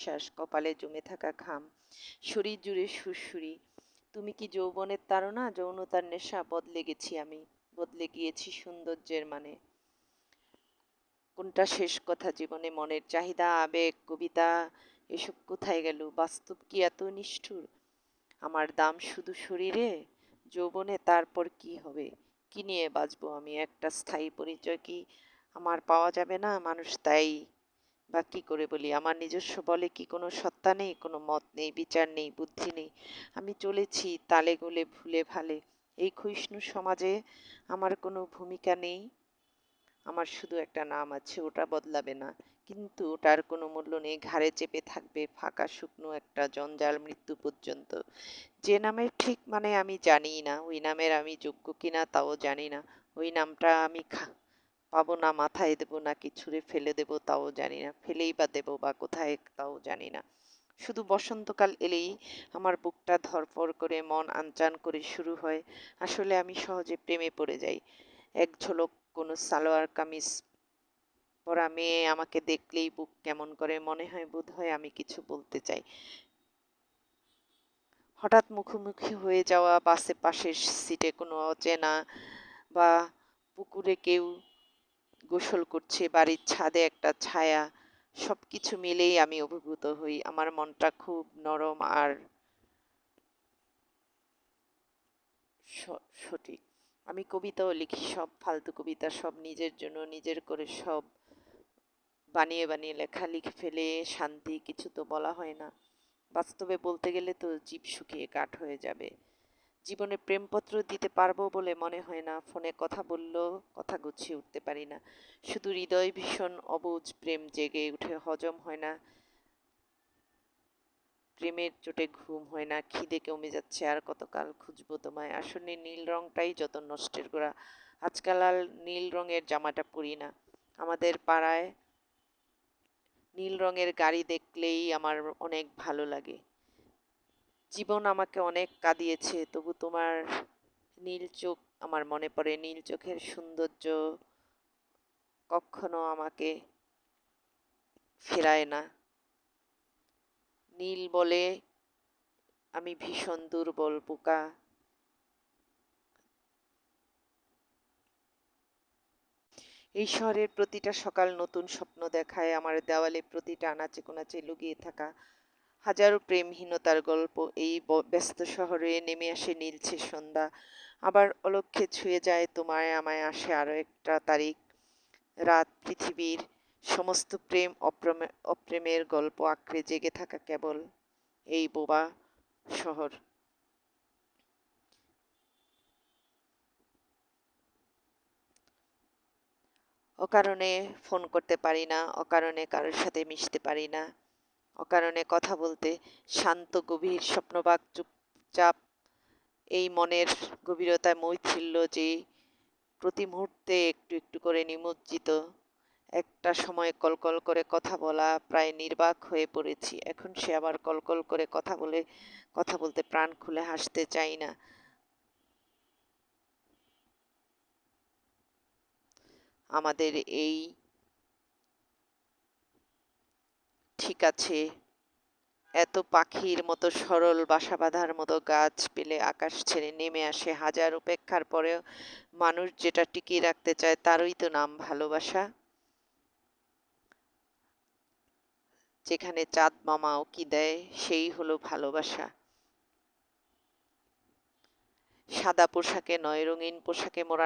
শ্বাস, কপালে জমে থাকা ঘাম, শরীর জুড়ে সুরসুরি। তুমি কি যৌবনের তাড়না, যৌনতার নেশা? বদলে গেছি আমি, বদলে গিয়েছি সৌন্দর্যের মানে। কোনটা শেষ কথা জীবনে? মনের চাহিদা, আবেগ, কবিতা, এসব কোথায় গেল? বাস্তব কি এত নিষ্ঠুর? আমার দাম শুধু শরীরে, যৌবনে, তারপর কি হবে? কি নিয়ে বাঁচবো আমি? একটা স্থায়ী পরিচয় কি আমার পাওয়া যাবে না? মানুষ তাই বা কি করে বলি? আমার নিজস্ব বলে কি কোনো সত্তা নেই, কোনো মত নেই, বিচার নেই, বুদ্ধি নেই। আমি চলেছি তালে গোলে ভুলে ভালে। এই ক্ষয়িষ্ণু সমাজে আমার কোনো ভূমিকা নেই। আমার শুধু একটা নাম আছে, ওটা বদলাবে না, কিন্তু ওটার কোনো মূল্য নেই। ঘাড়ে চেপে থাকবে ফাঁকা শুকনো একটা জঞ্জাল মৃত্যু পর্যন্ত। যে নামের ঠিক মানে আমি জানিই না, ওই নামের আমি যোগ্য কিনা তাও জানি না। ওই নামটা আমি পাবো না, মাথায় দেবো নাকি ছুঁড়ে ফেলে দেবো তাও জানি না। ফেলেই বা দেবো বা কোথায় তাও জানি না। শুধু বসন্তকাল এলেই আমার বুকটা ধড়ফড় করে, মন আনচান করে শুরু হয়। আসলে আমি সহজে প্রেমে পড়ে যাই। এক ঝলক কোনো সালোয়ার কামিজ পরা মেয়ে আমাকে দেখলেই বুক কেমন করে, মনে হয় বোধহয় আমি কিছু বলতে চাই। হঠাৎ মুখোমুখি হয়ে যাওয়া, বাসে পাশের সিটে কোনো অচেনা, বা পুকুরে কেউ গোসল করছে, বাড়ির ছাদে একটা ছায়া, সব কিছু মিলেই আমি অভিভূত হই। আমার মনটা খুব নরম আর সঠিক। আমি কবিতাও লিখি, সব ফালতু কবিতা, সব নিজের জন্য, নিজের করে, সব বানিয়ে বানিয়ে লেখা। লিখে ফেলে শান্তি, কিছু তো বলা হয় না। বাস্তবে বলতে গেলে তো জিভ শুকিয়ে কাঠ হয়ে যাবে। জীবনে প্রেমপত্র দিতে পারবো বলে মনে হয় না। ফোনে কথা বললেও কথা গুছিয়ে উঠতে পারি না। শুধু হৃদয় ভীষণ অবুঝ, প্রেম জেগে উঠে, হজম হয় না। প্রেমের চোটে ঘুম হয় না, খিদে কমে যাচ্ছে, আর কতকাল খুঁজবো তোমায়। আসলে নীল রংটাই যত নষ্টের গোড়া। আজকাল আর নীল রঙের জামাটা পরি না। আমাদের পাড়ায় নীল রঙের গাড়ি দেখলেই আমার অনেক ভালো লাগে। জীবন আমাকে অনেক কাঁদিয়েছে, তবু তোমার নীল চোখ আমার মনে পড়ে। নীল চোখের সৌন্দর্য কখনো আমাকে ফেরায় না। নীল বলে আমি ভীষণ দুর্বল, বোকা। এই শহরের প্রতিটা সকাল নতুন স্বপ্ন দেখায় আমার দেওয়ালে, প্রতিটা আনাচে কোনাচে লুকিয়ে থাকা হাজারো প্রেমহীনতার গল্প। এই ব্যস্ত শহরে নেমে আসে নীলছে সন্ধ্যা, আবার অলক্ষ্যে ছুঁয়ে যায় তোমায় আমায়। আসে আরো একটা তারিখ, রাত, পৃথিবীর সমস্ত প্রেম অপ্রেমের গল্প আঁকড়ে জেগে থাকা কেবল এই বোবা শহর। অকারণে ফোন করতে পারি না, অকারণে কারোর সাথে মিশতে পারি না, অকারণে কথা বলতে শান্ত গভীর স্বপ্নবাক চুপচাপ এই মনের গভীরতায় মৈথিল্য যে প্রতি মুহূর্তে একটু একটু করে নিমজ্জিত। একটা সময় কলকল করে কথা বলা প্রায় নির্বাক হয়ে পড়েছি। এখন সে আবার কলকল করে কথা বলতে প্রাণ খুলে হাসতে চাই না। আমাদের এই ঠিক আছে, এত পাখির মতো সরল, বাসা বাঁধার মতো গাছ পেলে আকাশ ছেড়ে নেমে আসে। হাজার উপেক্ষার পরেও মানুষ যেটা টিকিয়ে রাখতে চায় তারই তো নাম ভালোবাসা। যেখানে চাঁদ মামা উকি দেয় সেই হলো ভালোবাসা। সাদা পোশাকে নয়, রঙিন পোশাকে মোড়া